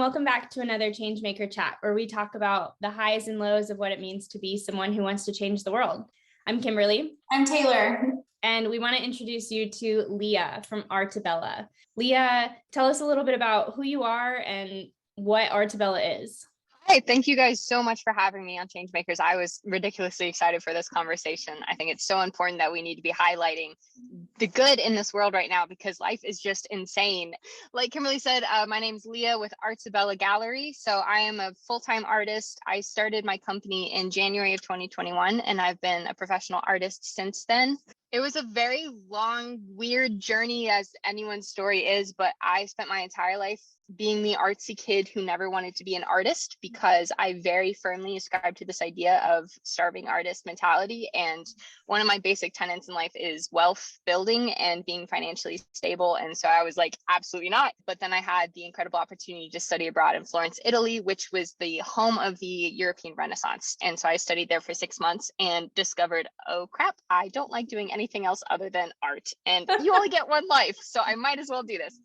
welcome back to another Changemaker Chat, where we talk about the highs and lows of what it means to be someone who wants to change the world. I'm Kimberly. I'm Taylor. And we want to introduce you to Leah from ArtaBella. Leah, tell us a little bit about who you are and what ArtaBella is. Hi, thank you guys so much for having me on Changemakers. I was ridiculously excited for this conversation. I think it's so important that we need to be highlighting the good in this world right now because life is just insane. Like Kimberly said, my name's Leah with ArtaBella Gallery. So I am a full-time artist. I started my company in January of 2021, and I've been a professional artist since then. It was a very long, weird journey, as anyone's story is, but I spent my entire life being the artsy kid who never wanted to be an artist because I very firmly ascribe to this idea of starving artist mentality. And one of my basic tenets in life is wealth building and being financially stable. And so I was like, absolutely not. But then I had the incredible opportunity to study abroad in Florence, Italy, which was the home of the European Renaissance. And so I studied there for 6 months and discovered, oh crap, I don't like doing anything else other than art. And you only get one life, so I might as well do this.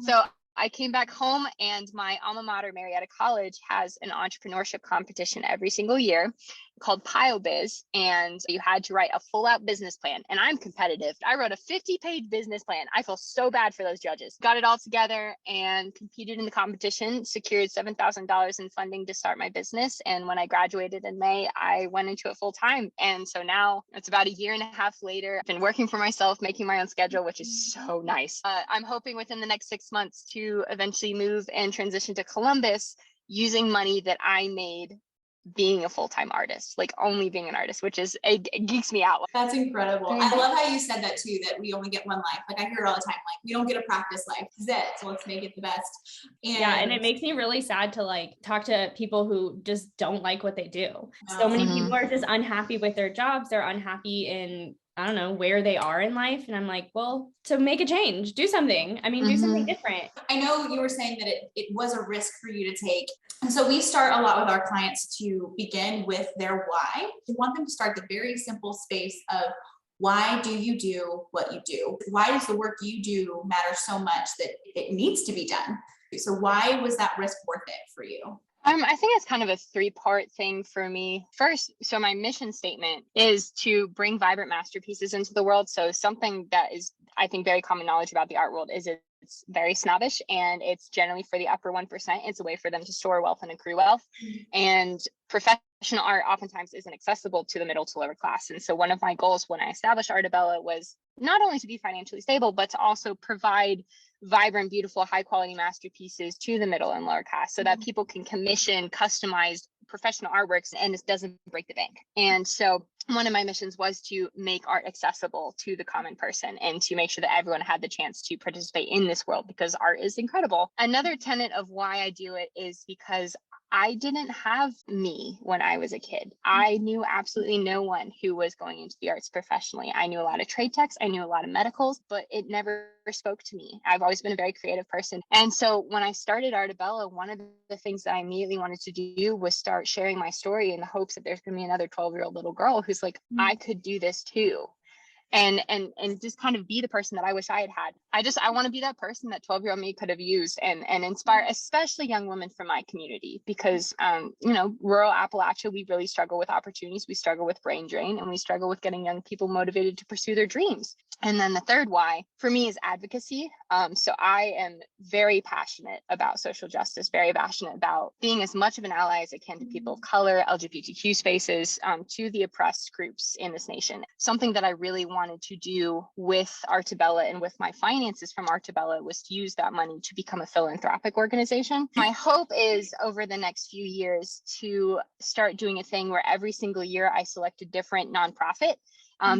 So I came back home, and my alma mater, Marietta College, has an entrepreneurship competition every single year called PioBiz, and you had to write a full-out business plan. And I'm competitive. I wrote a 50-page business plan. I feel so bad for those judges. Got it all together and competed in the competition, secured $7,000 in funding to start my business. And when I graduated in May, I went into it full-time. And so now it's about a year and a half later. I've been working for myself, making my own schedule, which is so nice. I'm hoping within the next 6 months to eventually move and transition to Columbus using money that I made being a full-time artist, like only being an artist, which is, it geeks me out. That's incredible. I love how you said that too, that we only get one life. Like I hear it all the time, like we don't get a practice life. This is it. So let's make it the best. And it makes me really sad to like talk to people who just don't like what they do. So many people are just unhappy with their jobs. They're unhappy in, I don't know, where they are in life. And I'm like, well, to make a change, do something. I mean, do something different. I know you were saying that it was a risk for you to take. And so we start a lot with our clients to begin with their why. We want them to start the very simple space of why do you do what you do? Why does the work you do matter so much that it needs to be done? So why was that risk worth it for you? I think it's kind of a 3-part thing for me. First, so my mission statement is to bring vibrant masterpieces into the world. So something that is, I think, very common knowledge about the art world is it's very snobbish, and it's generally for the upper 1%. It's a way for them to store wealth and accrue wealth. And professional art oftentimes isn't accessible to the middle to lower class. And so one of my goals when I established ArtaBella was not only to be financially stable, but to also provide vibrant, beautiful, high quality masterpieces to the middle and lower class so that people can commission customized professional artworks and it doesn't break the bank. And so one of my missions was to make art accessible to the common person and to make sure that everyone had the chance to participate in this world because art is incredible. Another tenet of why I do it is because I didn't have me when I was a kid. I knew absolutely no one who was going into the arts professionally. I knew a lot of trade techs, I knew a lot of medicals, but it never spoke to me. I've always been a very creative person. And so when I started ArtaBella, one of the things that I immediately wanted to do was start sharing my story in the hopes that there's going to be another 12-year-old little girl who's like, I could do this too. And just kind of be the person that I wish I had. I want to be that person that 12-year-old me could have used and inspire, especially young women from my community, because, rural Appalachia, we really struggle with opportunities. We struggle with brain drain, and we struggle with getting young people motivated to pursue their dreams. And then the third why for me is advocacy. So I am very passionate about social justice, very passionate about being as much of an ally as I can to people of color, LGBTQ spaces, to the oppressed groups in this nation. Something that I really wanted to do with ArtaBella and with my finances from ArtaBella was to use that money to become a philanthropic organization. My hope is over the next few years to start doing a thing where every single year I select a different nonprofit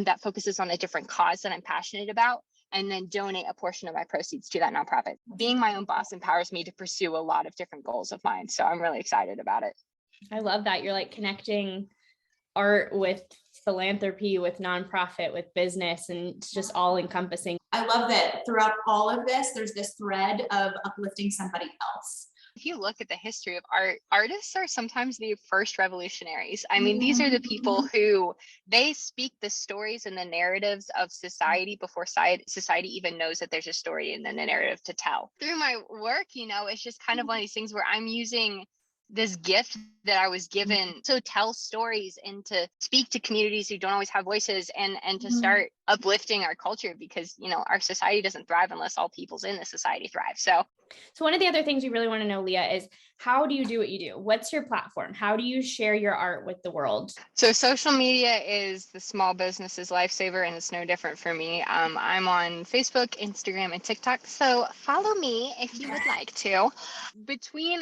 that focuses on a different cause that I'm passionate about, and then donate a portion of my proceeds to that nonprofit. Being my own boss empowers me to pursue a lot of different goals of mine. So I'm really excited about it. I love that. You're like connecting art with philanthropy, with nonprofit, with business, and it's just all encompassing. I love that throughout all of this, there's this thread of uplifting somebody else. if you look at the history of art, artists are sometimes the first revolutionaries. I mean, these are the people who they speak the stories and the narratives of society before society even knows that there's a story and then a narrative to tell. Through my work, it's just kind of one of these things where I'm using this gift that I was given to tell stories and to speak to communities who don't always have voices, and to start uplifting our culture, because our society doesn't thrive unless all peoples in the society thrive. So one of the other things we really want to know, Leah, is how do you do what you do? What's your platform? How do you share your art with the world? So social media is the small business's lifesaver, and it's no different for me. I'm on Facebook, Instagram, and TikTok. So follow me if you would like to.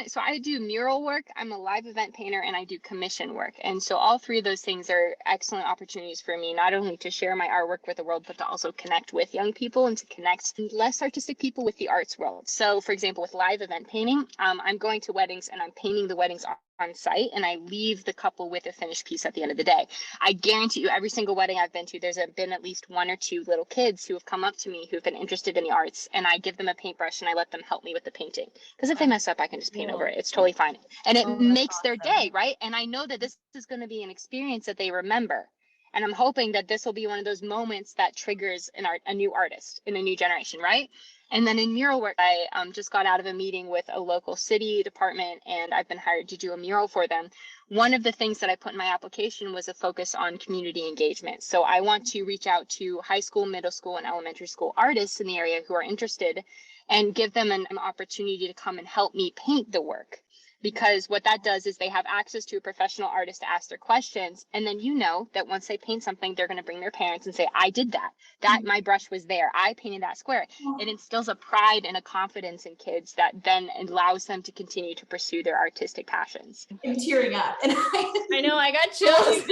So I do mural work, I'm a live event painter, and I do commission work. And so all three of those things are excellent opportunities for me, not only to share my artwork with the world, but to also connect with young people and to connect less artistic people with the arts world. So for example, with live event painting, I'm going to weddings and I'm painting the weddings on site, and I leave the couple with a finished piece at the end of the day. I guarantee you, every single wedding I've been to, there's been at least one or two little kids who have come up to me who've been interested in the arts, and I give them a paintbrush and I let them help me with the painting. Because if they mess up, I can just paint over it. It's totally fine. And it makes their day, right? And I know that this is going to be an experience that they remember. And I'm hoping that this will be one of those moments that triggers a new artist in a new generation, right? And then in mural work, I just got out of a meeting with a local city department, and I've been hired to do a mural for them. One of the things that I put in my application was a focus on community engagement. So I want to reach out to high school, middle school, and elementary school artists in the area who are interested and give them an opportunity to come and help me paint the work. Because what that does is they have access to a professional artist to ask their questions. And then that once they paint something, they're going to bring their parents and say, I did that. My brush was there. I painted that square. It instills a pride and a confidence in kids that then allows them to continue to pursue their artistic passions. I'm tearing up. And I know, I got chills.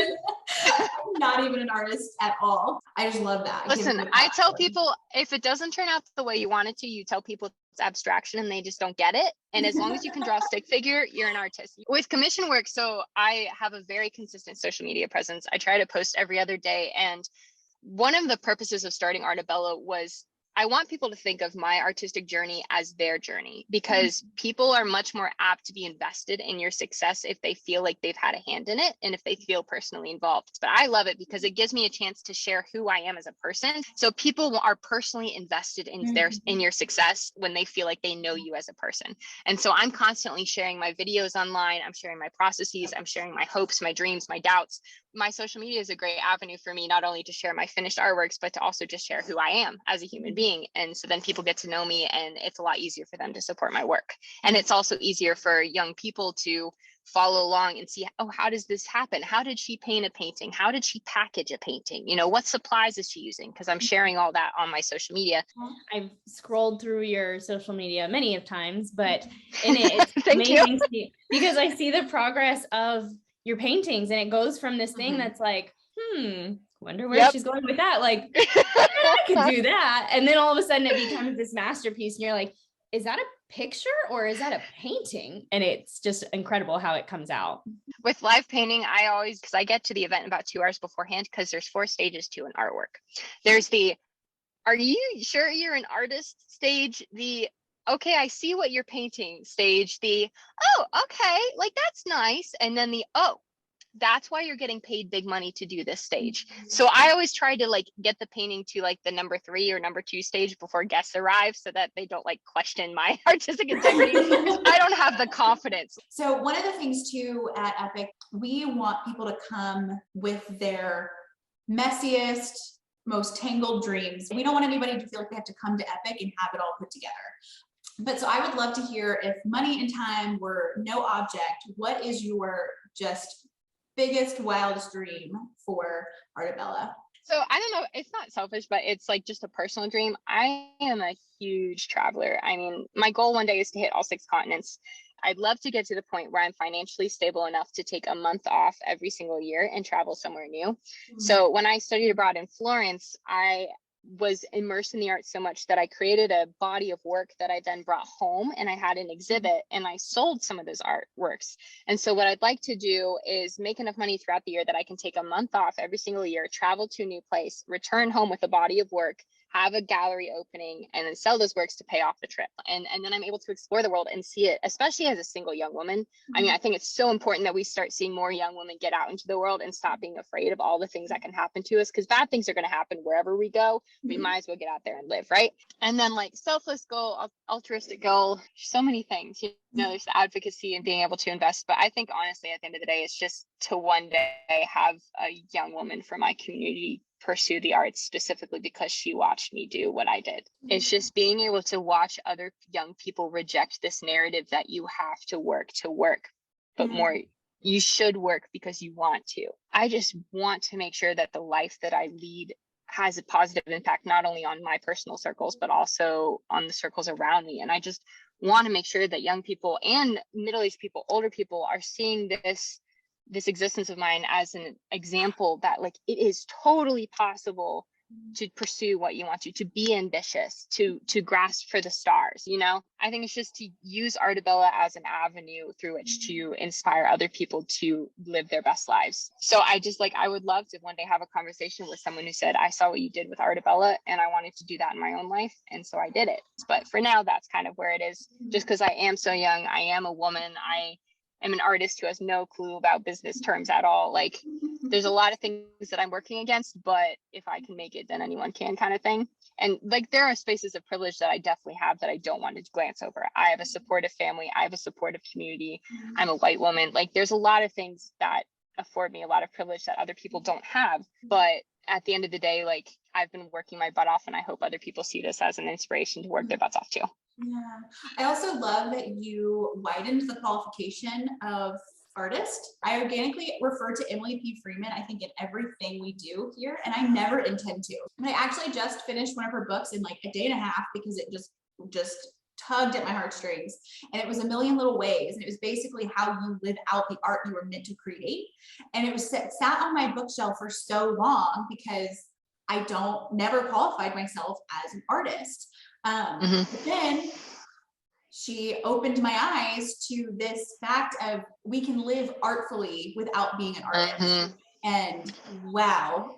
I'm not even an artist at all. I just love that. Listen, I tell people, if it doesn't turn out the way you want it to, you tell people it's abstraction and they just don't get it. And as long as you can draw a stick figure, you're an artist. With commission work, so I have a very consistent social media presence. I try to post every other day. And one of the purposes of starting ArtaBella was I want people to think of my artistic journey as their journey, because people are much more apt to be invested in your success if they feel like they've had a hand in it and if they feel personally involved. But I love it because it gives me a chance to share who I am as a person. So people are personally invested in your success when they feel like they know you as a person. And so I'm constantly sharing my videos online. I'm sharing my processes. I'm sharing my hopes, my dreams, my doubts. My social media is a great avenue for me, not only to share my finished artworks, but to also just share who I am as a human being. And so then people get to know me, and it's a lot easier for them to support my work. And it's also easier for young people to follow along and see, oh, how does this happen? How did she paint a painting? How did she package a painting? What supplies is she using? Because I'm sharing all that on my social media. I've scrolled through your social media many of times, but in it, it's amazing to see, because I see the progress of your paintings, and it goes from this thing that's like, wonder where she's going with that. Like, I could do that. And then all of a sudden it becomes this masterpiece. And you're like, is that a picture or is that a painting? And it's just incredible how it comes out. With live painting, because I get to the event about 2 hours beforehand, because there's 4 stages to an artwork. There's the, are you sure you're an artist stage? The, okay, I see what you're painting stage. The, oh, okay, like that's nice. And then the, oh, that's why you're getting paid big money to do this stage. So I always try to get the painting to the number 3 or number 2 stage before guests arrive, so that they don't question my artistic integrity. I don't have the confidence. So one of the things too at Epic, we want people to come with their messiest, most tangled dreams. We don't want anybody to feel like they have to come to Epic and have it all put together. But so I would love to hear, if money and time were no object, what is your just biggest, wildest dream for ArtaBella? So I don't know, it's not selfish, but it's just a personal dream. I am a huge traveler. I mean, my goal one day is to hit all 6 continents. I'd love to get to the point where I'm financially stable enough to take a month off every single year and travel somewhere new. So when I studied abroad in Florence, I was immersed in the arts so much that I created a body of work that I then brought home, and I had an exhibit, and I sold some of those artworks. And so what I'd like to do is make enough money throughout the year that I can take a month off every single year, travel to a new place, return home with a body of work, have a gallery opening, and then sell those works to pay off the trip. And then I'm able to explore the world and see it, especially as a single young woman. I mean, I think it's so important that we start seeing more young women get out into the world and stop being afraid of all the things that can happen to us, because bad things are going to happen wherever we go. We might as well get out there and live, right? And then like selfless goal, altruistic goal, so many things, you know, there's the advocacy and being able to invest. But I think honestly, at the end of the day, it's just to one day have a young woman from my community pursue the arts, specifically because she watched me do what I did. It's just being able to watch other young people reject this narrative that you have to work, but more you should work because you want to. I just want to make sure that the life that I lead has a positive impact, not only on my personal circles, but also on the circles around me. And I just want to make sure that young people and middle-aged people, older people are seeing this existence of mine as an example that like it is totally possible to pursue what you want to be ambitious, to grasp for the stars. You know, I think it's just to use ArtaBella as an avenue through which to inspire other people to live their best lives. So I just like, I would love to one day have a conversation with someone who said, I saw what you did with ArtaBella and I wanted to do that in my own life. And so I did it. But for now, that's kind of where it is. Just because I am so young, I am a woman, I'm an artist who has no clue about business terms at all. Like there's a lot of things that I'm working against, but if I can make it, then anyone can, kind of thing. And like there are spaces of privilege that I definitely have that I don't want to glance over. I have a supportive family. I have a supportive community. I'm a white woman. Like there's a lot of things that afford me a lot of privilege that other people don't have. But at the end of the day, like I've been working my butt off, and I hope other people see this as an inspiration to work their butts off too. Yeah. I also love that you widened the qualification of artist. I organically refer to Emily P. Freeman, I think, in everything we do here, and I never intend to. But I actually just finished one of her books in like a day and a half because it just tugged at my heartstrings. And it was A Million Little Ways. And it was basically how you live out the art you were meant to create. And it was sat on my bookshelf for so long because I never qualified myself as an artist. But then she opened my eyes to this fact of we can live artfully without being an artist. And wow.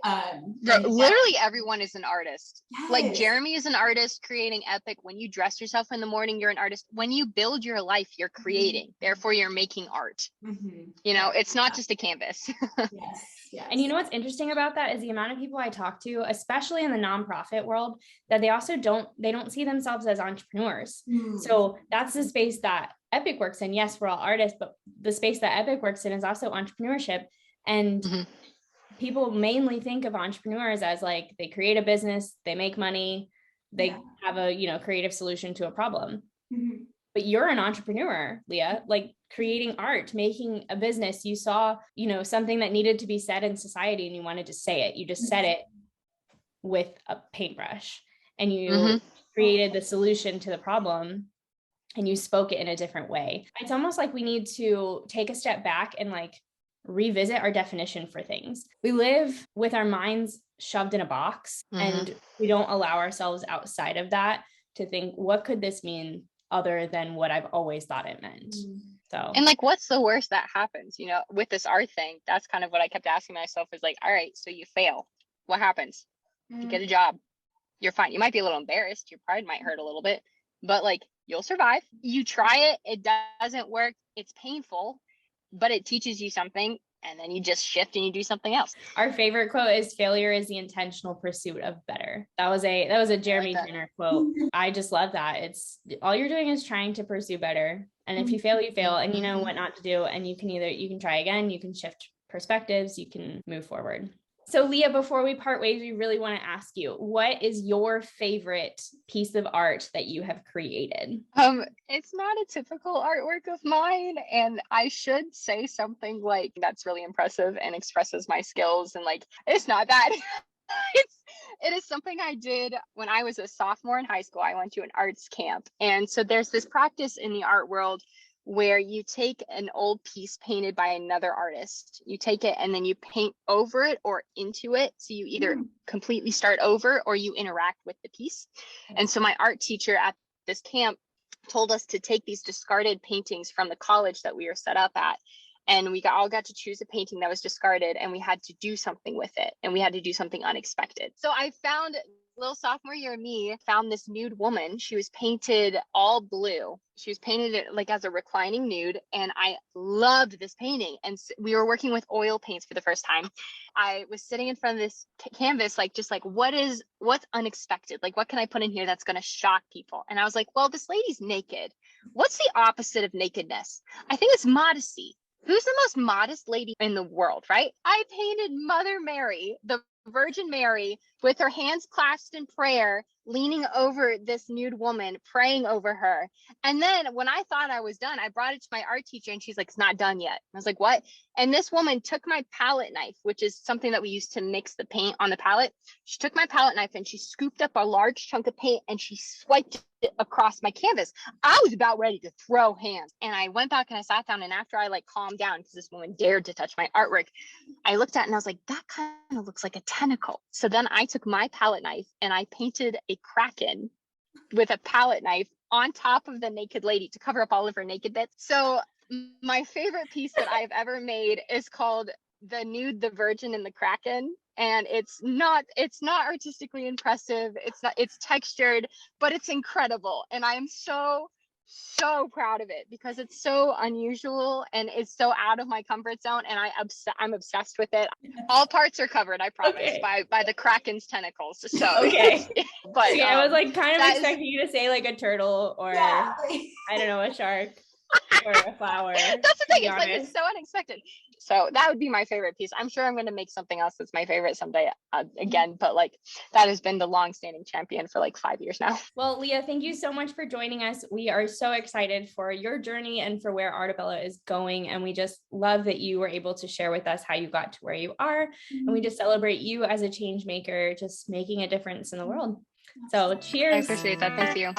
Literally everyone is an artist. Yes. Like Jeremy is an artist creating epic. When you dress yourself in the morning, you're an artist. When you build your life, you're creating. Therefore, you're making art. You know, it's not just a canvas. Yes. Yes. And you know what's interesting about that is the amount of people I talk to, especially in the nonprofit world, that they also don't see themselves as entrepreneurs. So that's the space that Epic works in. Yes, we're all artists, but the space that Epic works in is also entrepreneurship. And people mainly think of entrepreneurs as like they create a business, they make money, they have a creative solution to a problem. But you're an entrepreneur, Leah, like creating art, making a business. You saw, something that needed to be said in society and you wanted to say it. You just said it with a paintbrush and you created the solution to the problem and you spoke it in a different way. It's almost like we need to take a step back and like revisit our definition for things. We live with our minds shoved in a box and we don't allow ourselves outside of that to think, what could this mean other than what I've always thought it meant? So, and like, what's the worst that happens, with this art thing? That's kind of what I kept asking myself is like, all right, so you fail. What happens? You get a job. You're fine. You might be a little embarrassed. Your pride might hurt a little bit, but like, you'll survive. You try it. It doesn't work. It's painful, but it teaches you something. And then you just shift and you do something else. Our favorite quote is failure is the intentional pursuit of better. That was a Jeremy Turner quote. I just love that. It's all you're doing is trying to pursue better. And if you fail, you fail, and you know what not to do. And you can try again, you can shift perspectives, you can move forward. So Leah, before we part ways, we really want to ask you, what is your favorite piece of art that you have created? It's not a typical artwork of mine, and I should say something like that's really impressive and expresses my skills, and like, it's not that. It is something I did when I was a sophomore in high school. I went to an arts camp. And so there's this practice in the art world where you take an old piece painted by another artist. You take it and then you paint over it or into it. So you either completely start over or you interact with the piece. And so my art teacher at this camp told us to take these discarded paintings from the college that we were set up at. And we all got to choose a painting that was discarded, and we had to do something with it, and we had to do something unexpected. So I found little sophomore year, me found this nude woman. She was painted all blue. She was painted it like as a reclining nude. And I loved this painting. And we were working with oil paints for the first time. I was sitting in front of this canvas, like, just like, what's unexpected? Like, what can I put in here that's going to shock people? And I was like, well, this lady's naked. What's the opposite of nakedness? I think it's modesty. Who's the most modest lady in the world, right? I painted Mother Mary, the Virgin Mary, with her hands clasped in prayer, leaning over this nude woman, praying over her. And then when I thought I was done, I brought it to my art teacher and she's like, it's not done yet. I was like, what? And this woman took my palette knife, which is something that we use to mix the paint on the palette. She took my palette knife and she scooped up a large chunk of paint and she swiped it across my canvas. I was about ready to throw hands. And I went back and I sat down, and after I like calmed down, because this woman dared to touch my artwork, I looked at it and I was like, that kind of looks like a tentacle. So then I took my palette knife and I painted a kraken with a palette knife on top of the naked lady to cover up all of her naked bits. So my favorite piece that I've ever made is called The Nude, the Virgin, and the Kraken. And it's not artistically impressive. It's textured, but it's incredible. And I am so proud of it because it's so unusual and it's so out of my comfort zone. And I'm obsessed with it. All parts are covered, I promise, by the Kraken's tentacles. So okay. But okay, I was like kind of expecting you to say like a turtle or I don't know, a shark or a flower. That's the thing. It's like, it's so unexpected. So that would be my favorite piece. I'm sure I'm going to make something else that's my favorite someday again, but like that has been the long-standing champion for like 5 years now. Well, Leah, thank you so much for joining us. We are so excited for your journey and for where ArtaBella is going. And we just love that you were able to share with us how you got to where you are. And we just celebrate you as a change maker, just making a difference in the world. So cheers. I appreciate that. Thank you.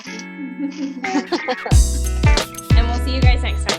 And we'll see you guys next time.